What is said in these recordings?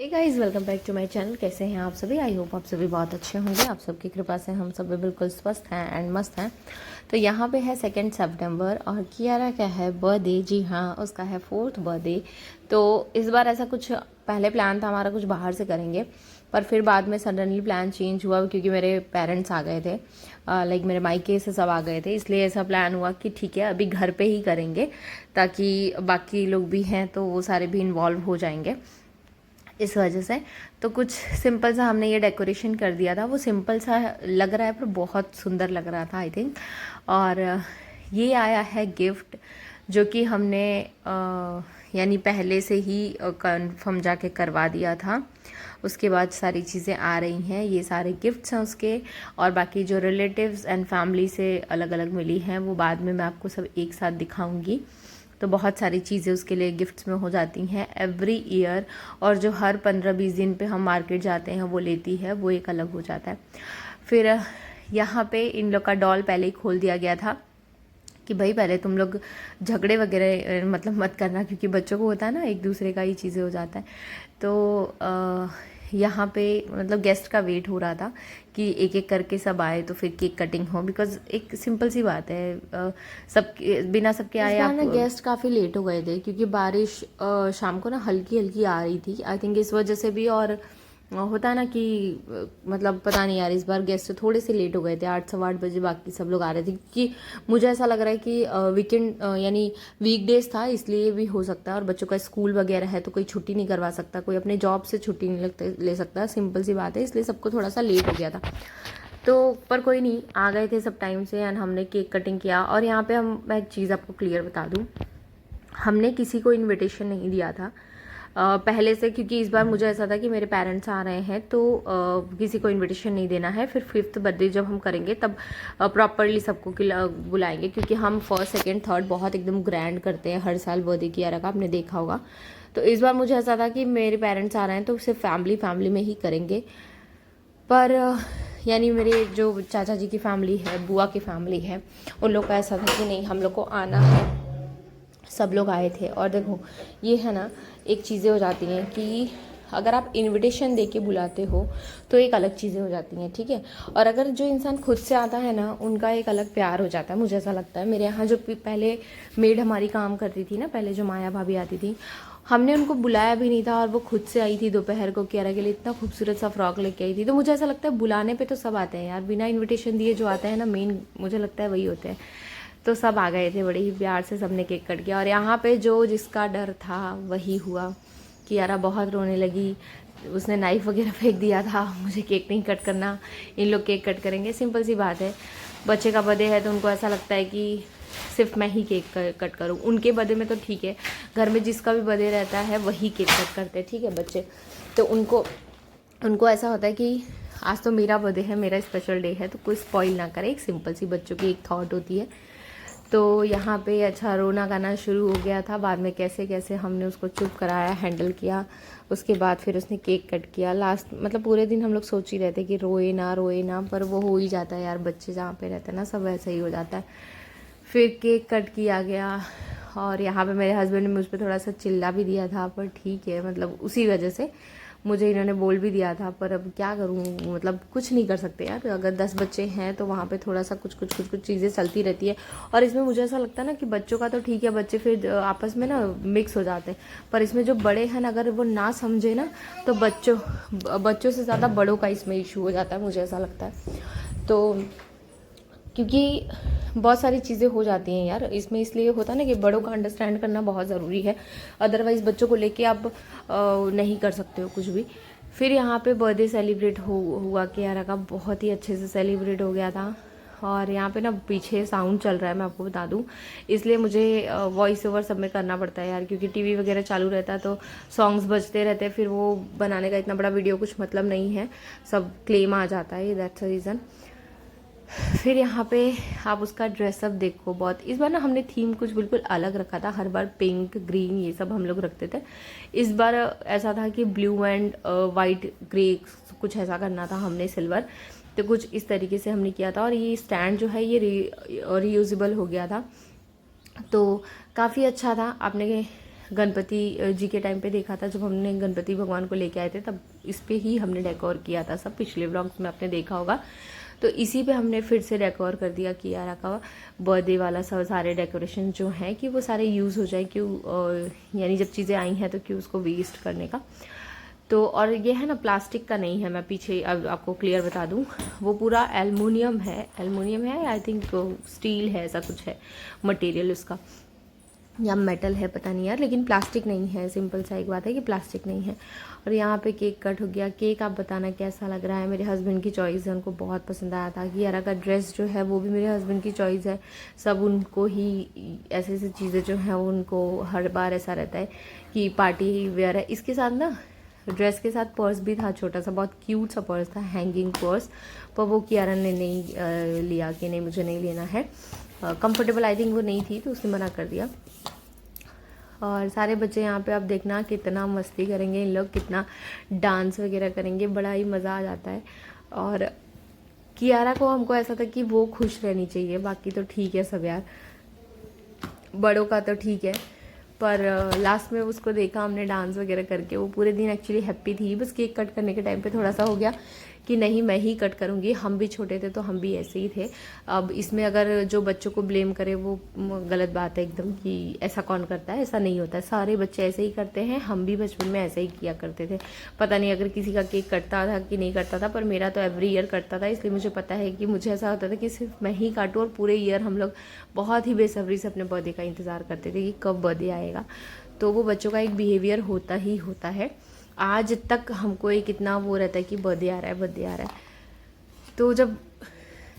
Hey guys, welcome back to my channel. कैसे हैं आप सभी? आई होप आप सभी बहुत अच्छे होंगे। आप सबकी कृपा से हम सभी बिल्कुल स्वस्थ हैं एंड मस्त हैं। तो यहाँ पे है 2 सितंबर और कियारा का है बर्थडे। जी हाँ, उसका है 4th बर्थडे। तो इस बार ऐसा कुछ पहले प्लान था हमारा कुछ बाहर से करेंगे, पर फिर बाद में सडनली प्लान चेंज हुआ क्योंकि मेरे पेरेंट्स आ गए थे, लाइक मेरे मायके से सब आ गए थे। इसलिए ऐसा प्लान हुआ कि ठीक है अभी घर पे ही करेंगे, ताकि बाकी लोग भी हैं तो वो सारे भी इन्वॉल्व हो जाएंगे। इस वजह से तो कुछ सिंपल सा हमने ये डेकोरेशन कर दिया था। वो सिंपल सा लग रहा है पर बहुत सुंदर लग रहा था आई थिंक। और ये आया है गिफ्ट जो कि हमने यानी पहले से ही कंफर्म जाके करवा दिया था। उसके बाद सारी चीज़ें आ रही हैं, ये सारे गिफ्ट्स हैं उसके। और बाकी जो रिलेटिव्स एंड फैमिली से अलग अलग मिली हैं वो बाद में मैं आपको सब एक साथ दिखाऊंगी। तो बहुत सारी चीज़ें उसके लिए गिफ्ट्स में हो जाती हैं एवरी ईयर। और जो हर 15-20 दिन पे हम मार्केट जाते हैं वो लेती है, वो एक अलग हो जाता है। फिर यहाँ पे इन लोग का डॉल पहले ही खोल दिया गया था कि भाई पहले तुम लोग झगड़े वगैरह मतलब मत करना, क्योंकि बच्चों को होता है ना एक दूसरे का ही चीज़ें हो जाता है। तो यहाँ पे मतलब गेस्ट का वेट हो रहा था कि एक एक करके सब आए तो फिर केक कटिंग हो, बिकॉज एक सिंपल सी बात है, सब बिना सबके आए आप ना गेस्ट काफ़ी लेट हो गए थे क्योंकि बारिश शाम को ना हल्की हल्की आ रही थी आई थिंक, इस वजह से भी। और होता है ना कि मतलब पता नहीं यार, इस बार गेस्ट थोड़े से लेट हो गए थे, 8 सवा 8 बजे बाकी सब लोग आ रहे थे। क्योंकि मुझे ऐसा लग रहा है कि वीकेंड यानी वीकडेज था, इसलिए भी हो सकता है। और बच्चों का स्कूल वगैरह है तो कोई छुट्टी नहीं करवा सकता, कोई अपने जॉब से छुट्टी नहीं ले सकता, सिंपल सी बात है। इसलिए सबको थोड़ा सा लेट हो गया था। तो पर कोई नहीं, आ गए थे सब टाइम से एंड हमने केक कटिंग किया। और यहाँ पे मैं एक चीज़ आपको क्लियर बता दूँ, हमने किसी को इन्विटेशन नहीं दिया था पहले से, क्योंकि इस बार मुझे ऐसा था कि मेरे पेरेंट्स आ रहे हैं तो किसी को इनविटेशन नहीं देना है। फिर 5th बर्थडे जब हम करेंगे तब प्रॉपरली सबको बुलाएंगे, क्योंकि हम 1st, 2nd, 3rd बहुत एकदम ग्रैंड करते हैं हर साल बर्थडे की यार का, आपने देखा होगा। तो इस बार मुझे ऐसा था कि मेरे पेरेंट्स आ रहे हैं तो सिर्फ फैमिली में ही करेंगे। पर यानी मेरे जो चाचा जी की फैमिली है, बुआ की फैमिली है, उन लोग का ऐसा था कि नहीं हम लोग को आना है। सब लोग आए थे। और देखो ये है ना, एक चीज़ें हो जाती हैं कि अगर आप इनविटेशन दे के बुलाते हो तो एक अलग चीज़ें हो जाती हैं, ठीक है। और अगर जो इंसान खुद से आता है ना, उनका एक अलग प्यार हो जाता है, मुझे ऐसा लगता है। मेरे यहाँ जो पहले मेड हमारी काम करती थी ना, पहले जो माया भाभी आती थी, हमने उनको बुलाया भी नहीं था और वो खुद से आई थी दोपहर को कियारा के लिए, इतना खूबसूरत सा फ्रॉक लेके आई थी। तो मुझे ऐसा लगता है बुलाने पे तो सब आते हैं यार, बिना इनविटेशन दिए जो आते हैं ना, मेन मुझे लगता है वही होते हैं। तो सब आ गए थे बड़े ही प्यार से, सबने केक कट किया। और यहाँ पे जो जिसका डर था वही हुआ। कियारा बहुत रोने लगी, उसने नाइफ वगैरह फेंक दिया था, मुझे केक नहीं कट करना, इन लोग केक कट करेंगे। सिंपल सी बात है, बच्चे का बर्थडे है तो उनको ऐसा लगता है कि सिर्फ मैं ही केक कट करूँ। उनके बर्थडे में तो ठीक है, घर में जिसका भी बर्थडे रहता है वही केक कट करते हैं, ठीक है बच्चे। तो उनको ऐसा होता है कि आज तो मेरा बर्थडे है, मेरा स्पेशल डे है, तो कोई स्पॉइल ना करे। एक सिंपल सी बच्चों की एक थॉट होती है। तो यहाँ पे अच्छा रोना गाना शुरू हो गया था। बाद में कैसे कैसे हमने उसको चुप कराया, हैंडल किया। उसके बाद फिर उसने केक कट किया। लास्ट मतलब पूरे दिन हम लोग सोच ही रहते कि रोए ना, पर वो हो ही जाता है यार, बच्चे जहाँ पे रहते हैं ना सब वैसा ही हो जाता है। फिर केक कट किया गया। और यहाँ पे मेरे हस्बैंड ने मुझ पर थोड़ा सा चिल्ला भी दिया था, पर ठीक है, मतलब उसी वजह से मुझे इन्होंने बोल भी दिया था। पर अब क्या करूँ, मतलब कुछ नहीं कर सकते यार। अगर 10 बच्चे हैं तो वहाँ पे थोड़ा सा कुछ चीज़ें चलती रहती है। और इसमें मुझे ऐसा लगता है ना कि बच्चों का तो ठीक है, बच्चे फिर आपस में ना मिक्स हो जाते हैं। पर इसमें जो बड़े हैं ना, अगर वो ना समझे ना तो बच्चों से ज़्यादा बड़ों का इसमें इशू हो जाता है, मुझे ऐसा लगता है। तो क्योंकि बहुत सारी चीज़ें हो जाती हैं यार इसमें, इसलिए होता है ना कि बड़ों का अंडरस्टैंड करना बहुत ज़रूरी है। अदरवाइज़ बच्चों को लेके आप नहीं कर सकते हो कुछ भी। फिर यहाँ पे बर्थडे सेलिब्रेट हुआ कियारा का, बहुत ही अच्छे से सेलिब्रेट हो गया था। और यहाँ पे ना पीछे साउंड चल रहा है, मैं आपको बता दूँ, इसलिए मुझे वॉइस ओवर सब में करना पड़ता है यार, क्योंकि टीवी वगैरह चालू रहता है तो सॉन्ग्स बजते रहते हैं, फिर वो बनाने का इतना बड़ा वीडियो कुछ मतलब नहीं है, सब क्लेम आ जाता है, दैट्स द रीज़न। फिर यहाँ पे आप उसका ड्रेसअप देखो, बहुत इस बार ना हमने थीम कुछ बिल्कुल अलग रखा था। हर बार पिंक ग्रीन ये सब हम लोग रखते थे, इस बार ऐसा था कि ब्लू एंड वाइट ग्रे कुछ ऐसा करना था हमने, सिल्वर। तो कुछ इस तरीके से हमने किया था। और ये स्टैंड जो है ये रीयूजेबल हो गया था, तो काफ़ी अच्छा था। आपने गणपति जी के टाइम पे देखा था, जब हमने गणपति भगवान को लेके आए थे तब इस पे ही हमने डेकोर किया था सब, पिछले व्लॉग्स में आपने देखा होगा। तो इसी पे हमने फिर से डेकोर कर दिया कियारा का बर्थडे वाला सब, सारे डेकोरेशन जो हैं कि वो सारे यूज़ हो जाए, क्यों यानी जब चीज़ें आई हैं तो क्यों उसको वेस्ट करने का। तो और ये है ना प्लास्टिक का नहीं है, मैं पीछे अब आपको क्लियर बता दूं, वो पूरा एल्युमिनियम है आई थिंक स्टील है, ऐसा कुछ है मटेरियल उसका, या मेटल है पता नहीं यार, लेकिन प्लास्टिक नहीं है। सिंपल सा एक बात है कि प्लास्टिक नहीं है। और यहाँ पे केक कट हो गया। केक आप बताना कैसा लग रहा है। मेरे हस्बैंड की चॉइस है, उनको बहुत पसंद आया था। कियारा का ड्रेस जो है वो भी मेरे हस्बैंड की चॉइस है। सब उनको ही ऐसे ऐसी चीज़ें जो हैं उनको हर बार ऐसा रहता है कि पार्टी वेयर है। इसके साथ ना ड्रेस के साथ पर्स भी था, छोटा सा बहुत क्यूट सा पर्स था, हैंगिंग पर्स, पर वो कियारा ने नहीं लिया कि नहीं मुझे नहीं लेना है। कंफर्टेबल आई थिंक वो नहीं थी तो उसने मना कर दिया। और सारे बच्चे यहाँ पे आप देखना कितना मस्ती करेंगे इन लोग, कितना डांस वगैरह करेंगे, बड़ा ही मज़ा आ जाता है। और कियारा को हमको ऐसा था कि वो खुश रहनी चाहिए, बाकी तो ठीक है सब यार, बड़ों का तो ठीक है। पर लास्ट में उसको देखा हमने डांस वगैरह करके, वो पूरे दिन एक्चुअली हैप्पी थी। बस केक कट करने के टाइम पे थोड़ा सा हो गया कि नहीं मैं ही कट करूँगी। हम भी छोटे थे तो हम भी ऐसे ही थे। अब इसमें अगर जो बच्चों को ब्लेम करे वो गलत बात है एकदम, कि ऐसा कौन करता है, ऐसा नहीं होता है। सारे बच्चे ऐसे ही करते हैं, हम भी बचपन में ऐसे ही किया करते थे। पता नहीं अगर किसी का केक कटता था कि नहीं कटता था, पर मेरा तो एवरी ईयर कटता था, इसलिए मुझे पता है कि मुझे ऐसा होता था कि सिर्फ मैं ही काटूँ। और पूरे ईयर हम लोग बहुत ही बेसब्री से अपने बर्थडे का इंतज़ार करते थे कि कब बर्थडे आएगा। तो वो बच्चों का एक बिहेवियर होता ही होता है। आज तक हमको एक इतना वो रहता है कि बर्थडे आ रहा है, बर्थडे आ रहा है। तो जब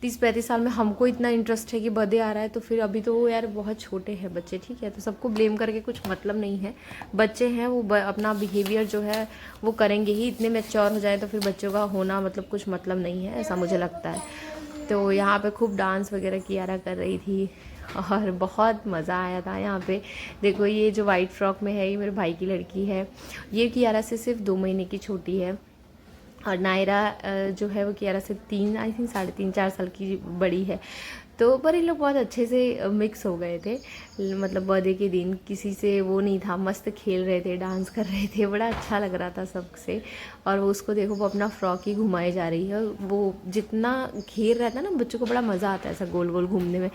30-35 साल में हमको इतना इंटरेस्ट है कि बर्थडे आ रहा है, तो फिर अभी तो वो यार बहुत छोटे हैं बच्चे, ठीक है। तो सबको ब्लेम करके कुछ मतलब नहीं है। बच्चे हैं वो अपना बिहेवियर जो है वो करेंगे ही। इतने मैच्योर हो जाए तो फिर बच्चों का होना मतलब कुछ मतलब नहीं है, ऐसा मुझे लगता है। तो यहाँ पे खूब डांस वगैरह कियारा कर रही थी और बहुत मज़ा आया था यहाँ पे। देखो ये जो वाइट फ्रॉक में है ये मेरे भाई की लड़की है। ये कियारा से सिर्फ 2 महीने की छोटी है। और नायरा जो है वो कियारा से 3 आई थिंक 3.5-4 साल की बड़ी है। तो पर इन लोग बहुत अच्छे से मिक्स हो गए थे, मतलब बर्थडे के दिन किसी से वो नहीं था, मस्त खेल रहे थे, डांस कर रहे थे, बड़ा अच्छा लग रहा था सबसे। और वो उसको देखो वो अपना फ्रॉक ही घुमाए जा रही है। वो जितना घेर रहता है ना बच्चों को बड़ा मज़ा आता है ऐसा गोल गोल घूमने में,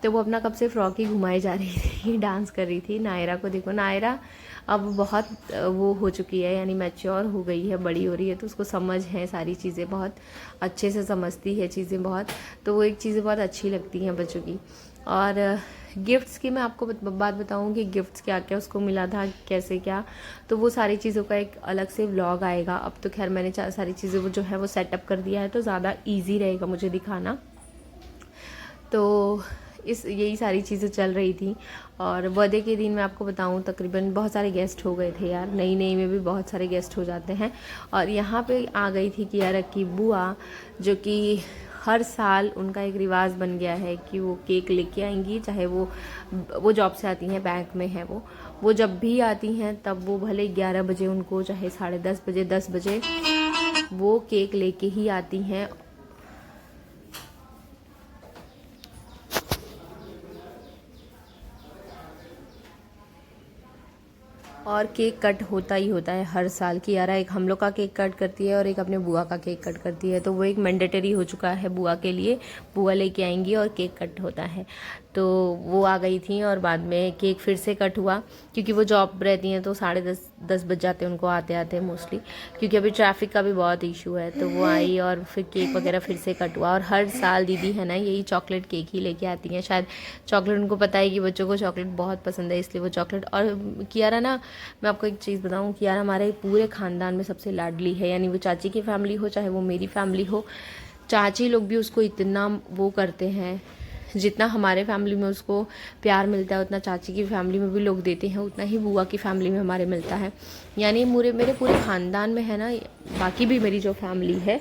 तो वो अपना कब से फ्रॉक ही घुमाई जा रही थी, डांस कर रही थी। नायरा को देखो, नायरा अब बहुत वो हो चुकी है, यानी मैच्योर हो गई है, बड़ी हो रही है, तो उसको समझ है सारी चीज़ें, बहुत अच्छे से समझती है चीज़ें बहुत। तो वो एक चीज़ें बहुत अच्छी लगती हैं बच्चों की। और गिफ्ट्स की मैं आपको बात बताऊं कि गिफ्ट्स क्या क्या उसको मिला था, कैसे क्या, तो वो सारी चीज़ों का एक अलग से व्लॉग आएगा। अब तो खैर मैंने सारी चीज़ें वो जो है वो सेटअप कर दिया है, तो ज़्यादा ईजी रहेगा मुझे दिखाना। तो यही सारी चीज़ें चल रही थी। और बर्थडे के दिन मैं आपको बताऊं तकरीबन बहुत सारे गेस्ट हो गए थे यार, नई नई में भी बहुत सारे गेस्ट हो जाते हैं। और यहाँ पे आ गई थी कियारा की बुआ, जो कि हर साल उनका एक रिवाज बन गया है कि वो केक लेके आएंगी, चाहे वो जॉब से आती हैं, बैंक में है वो जब भी आती हैं तब वो भले 11 बजे उनको, चाहे 10:30 बजे, 10 बजे वो केक लेके ही आती हैं। और केक कट होता ही होता है हर साल। कियारा एक हम लोग का केक कट करती है और एक अपने बुआ का केक कट करती है, तो वो एक मैंडेटरी हो चुका है बुआ के लिए। बुआ लेके आएंगी और केक कट होता है। तो वो आ गई थी और बाद में केक फिर से कट हुआ, क्योंकि वो जॉब रहती हैं तो 10:30 बज जाते हैं उनको आते आते मोस्टली, क्योंकि अभी ट्रैफिक का भी बहुत इशू है। तो वो आई और फिर केक वगैरह फिर से कट हुआ। और हर साल दीदी है ना यही चॉकलेट केक ही लेके आती हैं। शायद चॉकलेट उनको पता है कि बच्चों को चॉकलेट बहुत पसंद है, इसलिए वो चॉकलेट। और कियारा ना, मैं आपको एक चीज़ बताऊँ, कियारा हमारे पूरे ख़ानदान में सबसे लाडली है। यानी वो चाची की फैमिली हो चाहे वो मेरी फैमिली हो, चाची लोग भी उसको इतना वो करते हैं, जितना हमारे फैमिली में उसको प्यार मिलता है उतना चाची की फैमिली में भी लोग देते हैं, उतना ही बुआ की फैमिली में हमारे मिलता है। यानी मेरे पूरे ख़ानदान में है ना, बाकी भी मेरी जो फैमिली है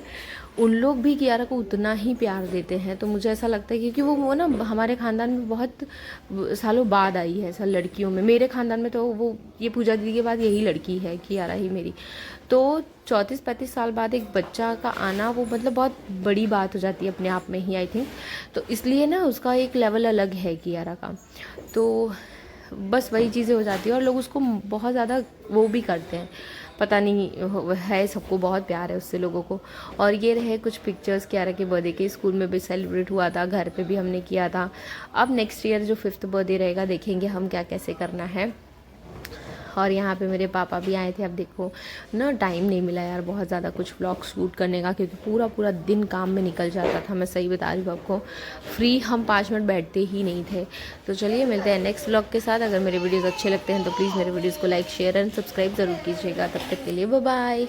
उन लोग भी कियारा को उतना ही प्यार देते हैं। तो मुझे ऐसा लगता है क्योंकि वो ना हमारे ख़ानदान में बहुत सालों बाद आई है ऐसा लड़कियों में। मेरे ख़ानदान में तो वो ये पूजा दीदी के बाद यही लड़की है कियारा ही मेरी। तो 34-35 साल बाद एक बच्चा का आना वो मतलब बहुत बड़ी बात हो जाती है अपने आप में ही आई थिंक। तो इसलिए ना उसका एक लेवल अलग है कियारा का। तो बस वही चीज़ें हो जाती है और लोग उसको बहुत ज़्यादा वो भी करते हैं, पता नहीं है, सबको बहुत प्यार है उससे लोगों को। और ये रहे कुछ पिक्चर्स कियारा के बर्थडे के, स्कूल में भी सेलिब्रेट हुआ था, घर पे भी हमने किया था। अब नेक्स्ट ईयर जो 5th बर्थडे रहेगा देखेंगे हम क्या कैसे करना है। और यहाँ पे मेरे पापा भी आए थे। अब देखो ना, टाइम नहीं मिला यार बहुत ज़्यादा कुछ व्लॉग शूट करने का, क्योंकि पूरा पूरा दिन काम में निकल जाता था। मैं सही बता रही हूँ आपको, फ्री हम 5 मिनट बैठते ही नहीं थे। तो चलिए मिलते हैं नेक्स्ट व्लॉग के साथ। अगर मेरे वीडियोज़ अच्छे लगते हैं तो प्लीज़ मेरे वीडियोज़ को लाइक शेयर एंड सब्सक्राइब ज़रूर कीजिएगा। तब तक के लिए बाय बाय।